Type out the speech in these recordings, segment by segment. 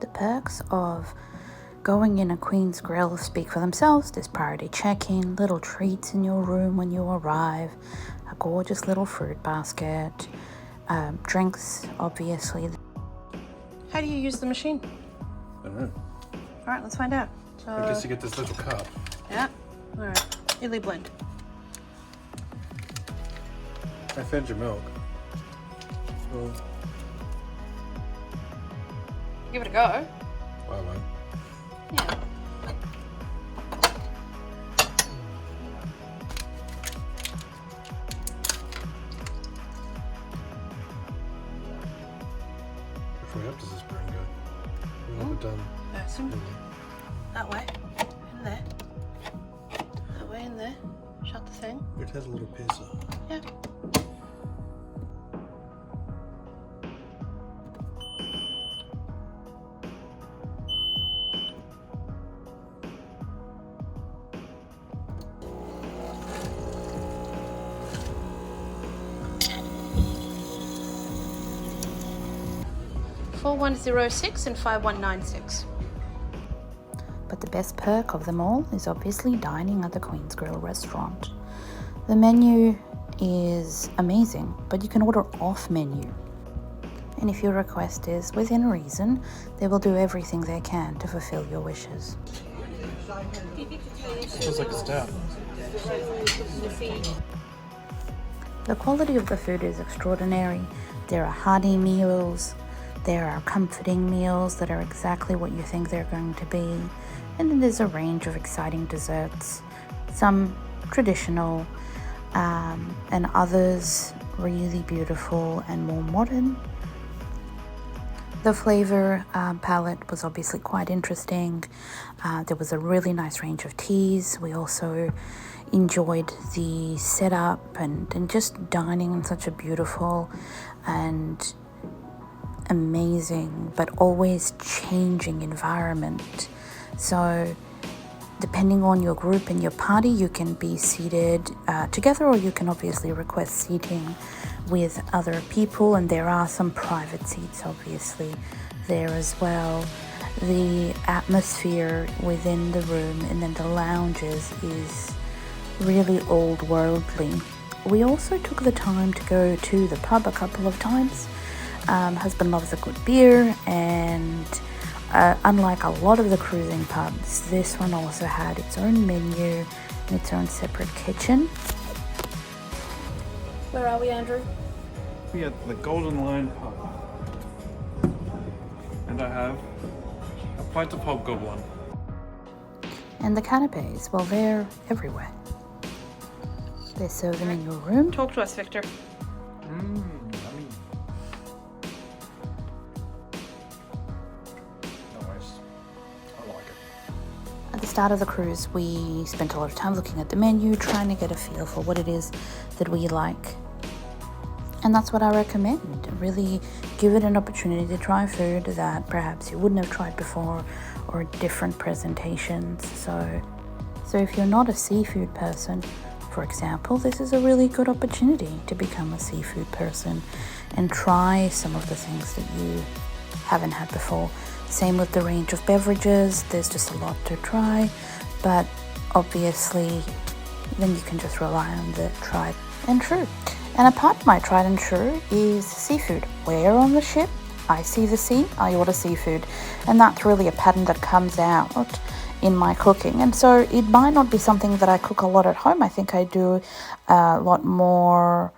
The perks of going in a Queen's Grill speak for themselves. There's priority check-in, little treats in your room when you arrive, a gorgeous little fruit basket, drinks, obviously. How do you use the machine? I don't know. All right, let's find out. So, I guess you get this little cup. yeah. All right. Illy blend. I fed your milk. So, Give it a go. I won't. Yeah. Which way up does this burn go? We've never done. That way. In there. That way in there. Shut the thing. It has a little piercer. Yeah. $4106 and $5196. But the best perk of them all is obviously dining at the Queen's Grill restaurant. The menu is amazing, but you can order off menu. And if your request is within reason, they will do everything they can to fulfill your wishes. Feels like a stout. The quality of the food is extraordinary. There are hearty meals, there are comforting meals that are exactly what you think they're going to be, and then there's a range of exciting desserts, some traditional and others really beautiful and more modern. The flavor palette was obviously quite interesting. There was a really nice range of teas. We also enjoyed the setup and just dining in such a beautiful and amazing but always changing environment. So depending on your group and your party, you can be seated together, or you can obviously request seating with other people, and there are some private seats obviously there as well. The atmosphere within the room and then the lounges is really old worldly. We also took the time to go to the pub a couple of times. Husband loves a good beer, and unlike a lot of the cruising pubs, this one also had its own menu and its own separate kitchen. Where are we, Andrew? We at the Golden Lion pub. And I have a pint of hobgoblin. And the canapes, well, they're everywhere. They serve them in your room. Talk to us, Victor. Yummy. Nice. I like it. At the start of the cruise, we spent a lot of time looking at the menu, trying to get a feel for what it is that we like. And that's what I recommend. Really give it an opportunity to try food that perhaps you wouldn't have tried before, or different presentations. So if you're not a seafood person, for example, this is a really good opportunity to become a seafood person and try some of the things that you haven't had before. Same with the range of beverages. There's just a lot to try, but obviously then you can just rely on the tried and true. And a part of my tried and true is seafood. Where on the ship I see the sea, I order seafood. And that's really a pattern that comes out in my cooking. And so it might not be something that I cook a lot at home. I think I do a lot more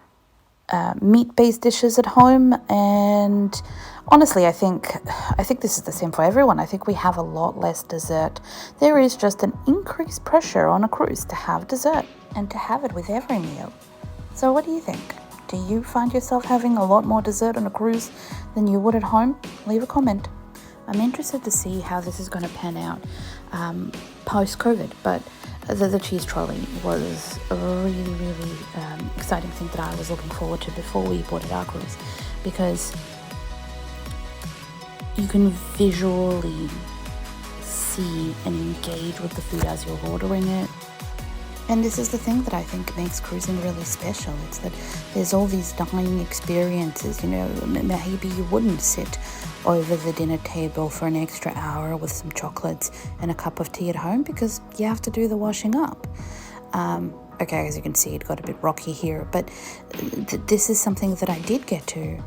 meat-based dishes at home. And honestly, I think this is the same for everyone. I think we have a lot less dessert. There is just an increased pressure on a cruise to have dessert and to have it with every meal. So what do you think? Do you find yourself having a lot more dessert on a cruise than you would at home? Leave a comment. I'm interested to see how this is going to pan out post-COVID, but the cheese trolley was a really exciting thing that I was looking forward to before we boarded our cruise, because you can visually see and engage with the food as you're ordering it. And this is the thing that I think makes cruising really special. It's that there's all these dining experiences, you know. Maybe you wouldn't sit over the dinner table for an extra hour with some chocolates and a cup of tea at home, because you have to do the washing up. Okay, as you can see, it got a bit rocky here, but this is something that I did get to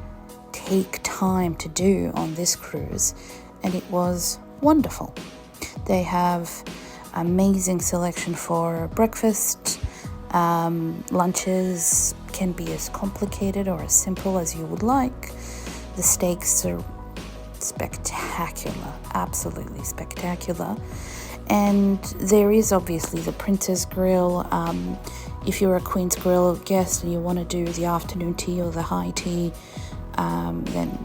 take time to do on this cruise, and it was wonderful. They have amazing selection for breakfast. Lunches can be as complicated or as simple as you would like. The steaks are spectacular, absolutely spectacular. And there is obviously the Princess Grill. If you're a Queen's Grill guest and you want to do the afternoon tea or the high tea, then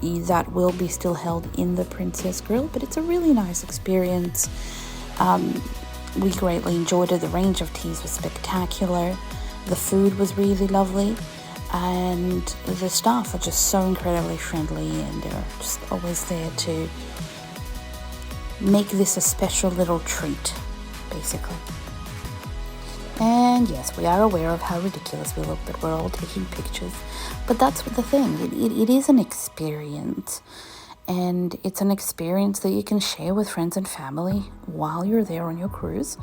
that will be still held in the Princess Grill, but it's a really nice experience. We greatly enjoyed it. The range of teas was spectacular. The food was really lovely, and the staff are just so incredibly friendly, and they're just always there to make this a special little treat, basically. And yes, we are aware of how ridiculous we look, that we're all taking pictures, but that's the thing. It is an experience, and it's an experience that you can share with friends and family while you're there on your cruise.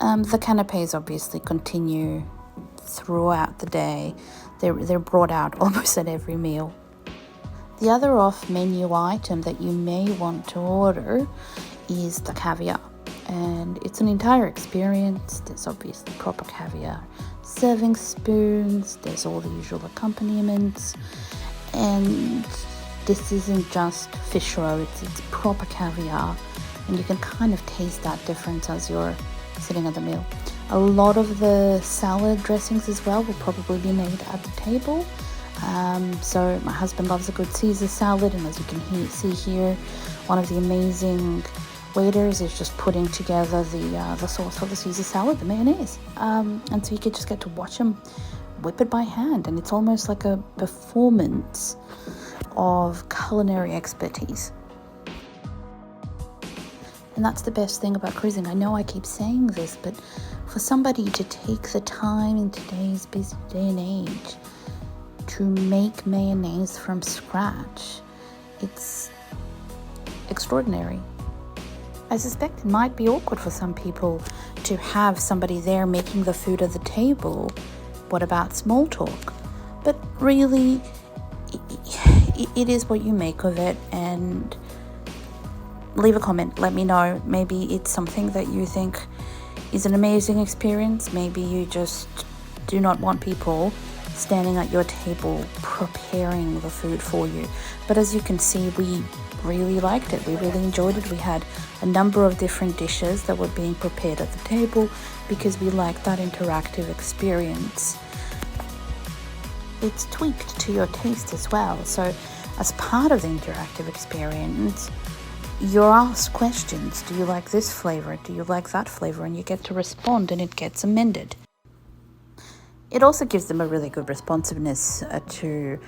The canapes obviously continue throughout the day. They're brought out almost at every meal. The other off-menu item that you may want to order is the caviar, and it's an entire experience. There's obviously proper caviar serving spoons, there's all the usual accompaniments, and this isn't just fish roe, it's proper caviar, and you can kind of taste that difference as you're sitting at the meal. A lot of the salad dressings as well will probably be made at the table. So my husband loves a good Caesar salad, and as you can see here, one of the amazing waiters is just putting together the sauce for the Caesar salad, the mayonnaise. And so you could just get to watch him whip it by hand, and it's almost like a performance of culinary expertise. And that's the best thing about cruising. I know I keep saying this, but for somebody to take the time in today's busy day and age to make mayonnaise from scratch, it's extraordinary. I suspect it might be awkward for some people to have somebody there making the food at the table. What about small talk? But really, it is what you make of it, and leave a comment. Let me know. Maybe it's something that you think is an amazing experience. Maybe you just do not want people standing at your table preparing the food for you. But as you can see, we really liked it. We really enjoyed it. We had a number of different dishes that were being prepared at the table because we liked that interactive experience. It's tweaked to your taste as well. So as part of the interactive experience, you're asked questions. Do you like this flavor? Do you like that flavor? And you get to respond, and it gets amended. It also gives them a really good responsiveness to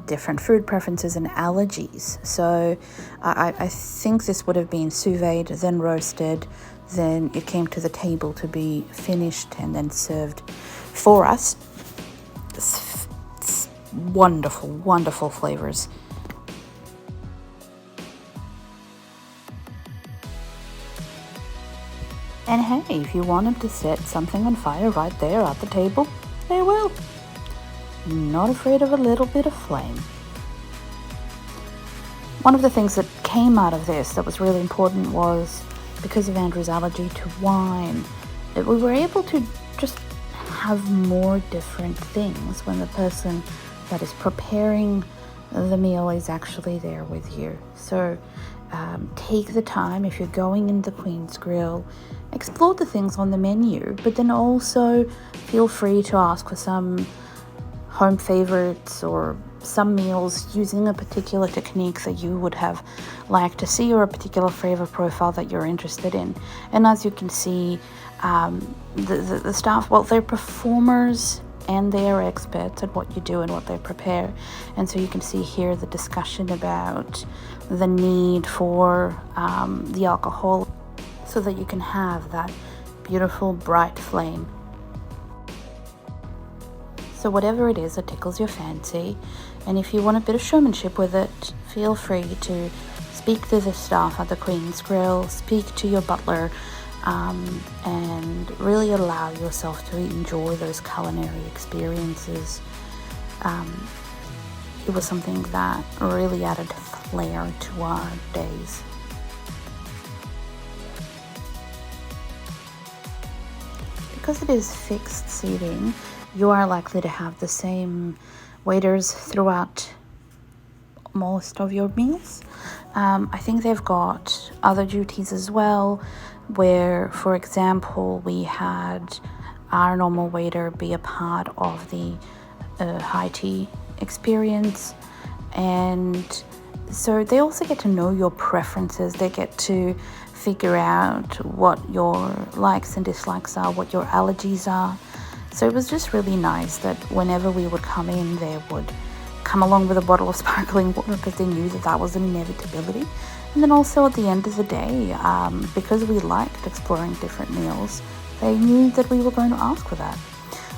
different food preferences and allergies. So I think this would have been sous vide, then roasted, then it came to the table to be finished and then served for us. It's wonderful, wonderful flavors. And hey, if you wanted to set something on fire right there at the table, they will. Not afraid of a little bit of flame. One of the things that came out of this that was really important was, because of Andrew's allergy to wine, that we were able to just have more different things when the person that is preparing the meal is actually there with you. So take the time, if you're going in the Queen's Grill, explore the things on the menu, but then also feel free to ask for some home favorites or some meals using a particular technique that you would have liked to see, or a particular flavor profile that you're interested in. And as you can see, the staff, well, they're performers and they are experts at what you do and what they prepare. And so you can see here the discussion about the need for the alcohol so that you can have that beautiful bright flame. So whatever it is that tickles your fancy, And if you want a bit of showmanship with it, feel free to speak to the staff at the Queen's Grill, speak to your butler, and really allow yourself to enjoy those culinary experiences. It was something that really added flair to our days. Because it is fixed seating, you are likely to have the same waiters throughout most of your meals. I think they've got other duties as well, where, for example, we had our normal waiter be a part of the high tea experience, and so they also get to know your preferences. They get to figure out what your likes and dislikes are, what your allergies are. So it was just really nice that whenever we would come in, they would come along with a bottle of sparkling water because they knew that that was an inevitability. And then also at the end of the day, because we liked exploring different meals, they knew that we were going to ask for that.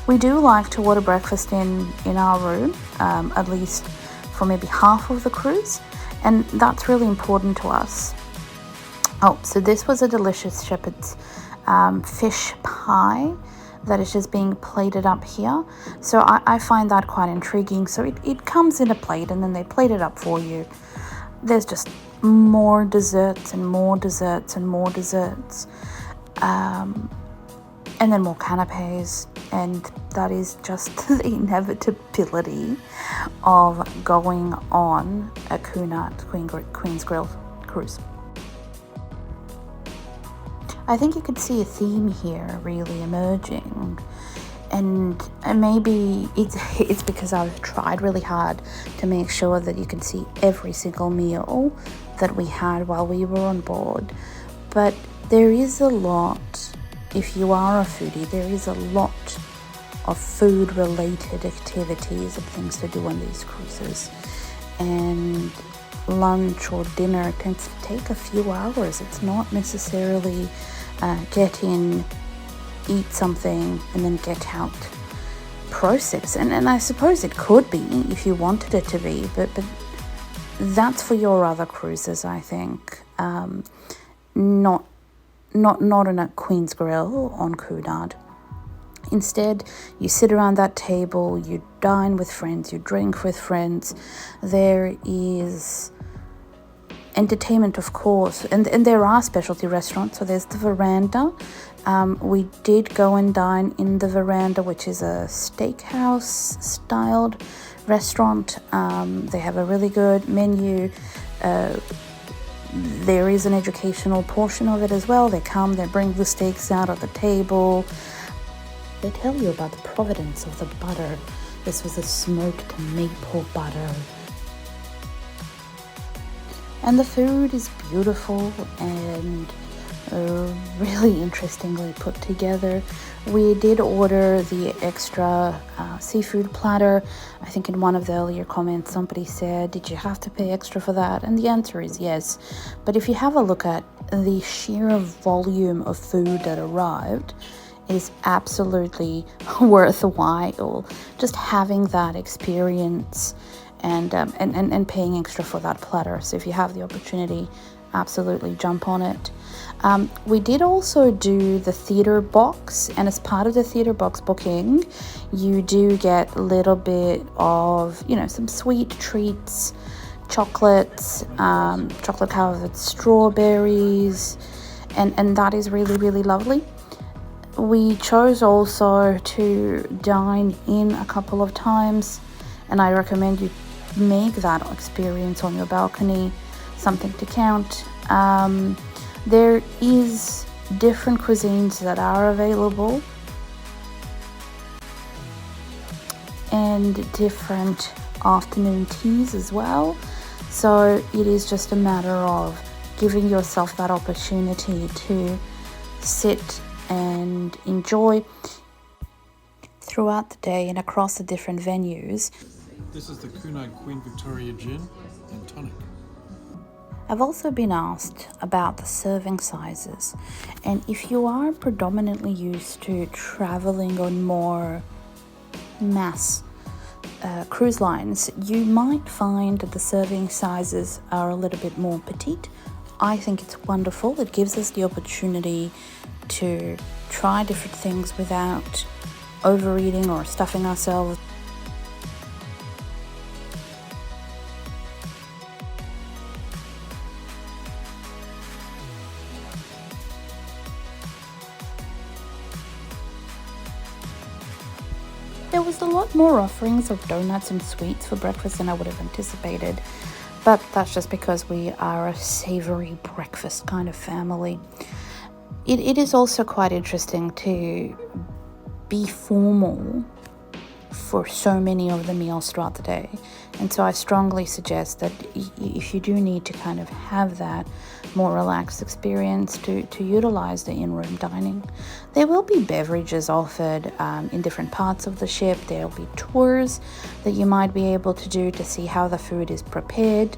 We do like to order breakfast in our room, at least for maybe half of the cruise, and that's really important to us. Oh, so this was a delicious shepherd's fish pie that is just being plated up here. So I find that quite intriguing. So it comes in a plate and then they plate it up for you. There's just more desserts and more desserts and more desserts. And then more canapes, and that is just the inevitability of going on a Cunard Queen's Grill cruise. I think you could see a theme here really emerging, and maybe it's because I've tried really hard to make sure that you can see every single meal that we had while we were on board. But there is a lot, if you are a foodie, there is a lot of food related activities and things to do on these cruises, and lunch or dinner tends to take a few hours. It's not necessarily get in, eat something, and then get out process. And I suppose it could be if you wanted it to be, but that's for your other cruises, I think. Not on a Queen's Grill on Cunard. Instead, you sit around that table, you dine with friends, you drink with friends. There is entertainment, of course, and there are specialty restaurants. So there's the Verandah. We did go and dine in the Verandah, which is a steakhouse styled restaurant. They have a really good menu. There is an educational portion of it as well. They come, they bring the steaks out of the table. They tell you about the provenance of the butter. This was a smoked maple butter. And the food is beautiful and really interestingly put together. We did order the extra seafood platter. I think in one of the earlier comments somebody said, did you have to pay extra for that? And the answer is yes. But if you have a look at the sheer volume of food that arrived, it is absolutely worthwhile just having that experience and paying extra for that platter. So if you have the opportunity, absolutely jump on it. We did also do the theatre box, and as part of the theatre box booking, you do get a little bit of, some sweet treats, chocolates, chocolate covered strawberries, and that is really, really lovely. We chose also to dine in a couple of times, and I recommend you make that experience on your balcony something to count. There is different cuisines that are available and different afternoon teas as well. So it is just a matter of giving yourself that opportunity to sit and enjoy throughout the day and across the different venues. This is the Cunard Queen Victoria Gin and Tonic. I've also been asked about the serving sizes, and if you are predominantly used to traveling on more mass cruise lines, you might find that the serving sizes are a little bit more petite. I think it's wonderful. It gives us the opportunity to try different things without overeating or stuffing ourselves. There was a lot more offerings of donuts and sweets for breakfast than I would have anticipated, but that's just because we are a savory breakfast kind of family. It is also quite interesting to be formal for so many of the meals throughout the day, and so I strongly suggest that if you do need to kind of have that more relaxed experience, to utilize the in-room dining. There will be beverages offered in different parts of the ship. There will be tours that you might be able to do to see how the food is prepared,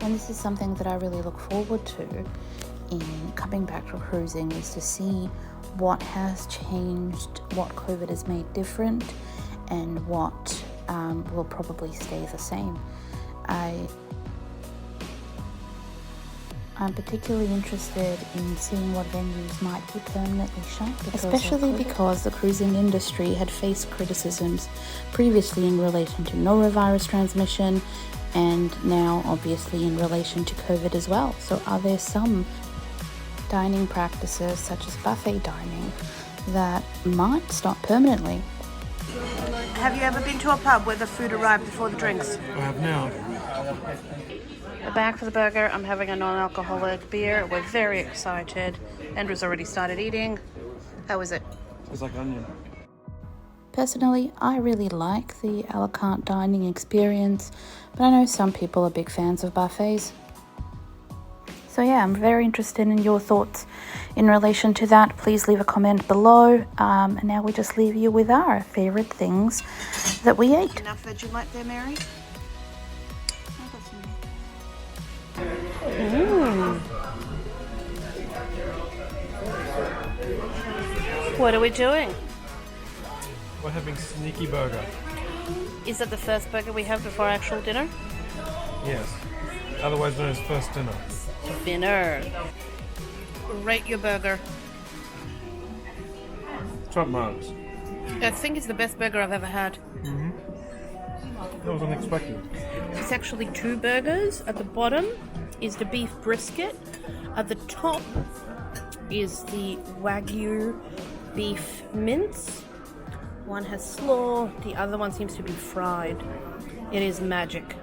and this is something that I really look forward to in coming back to cruising, is to see what has changed, what COVID has made different, and what will probably stay the same. I'm particularly interested in seeing what venues might be permanently shut, especially because the cruising industry had faced criticisms previously in relation to norovirus transmission, and now obviously in relation to COVID as well. So are there some dining practices, such as buffet dining, that might stop permanently? Have you ever been to a pub where the food arrived before the drinks? I have now. We're back for the burger. I'm having a non-alcoholic beer. We're very excited. Andrew's already started eating. How is it? It's like onion. Personally, I really like the a la carte dining experience, but I know some people are big fans of buffets. So yeah, I'm very interested in your thoughts in relation to that. Please leave a comment below. And now we just leave you with our favorite things that we ate. Enough Vegemite there, Mary? What are we doing? We're having sneaky burger. Is that the first burger we have before actual dinner? Yes. Otherwise known as first dinner. Dinner. Rate your burger. Top marks. I think it's the best burger I've ever had. That was unexpected. It's actually two burgers. At the bottom is the beef brisket. At the top is the Wagyu beef mince. One has slaw, the other one seems to be fried. It is magic.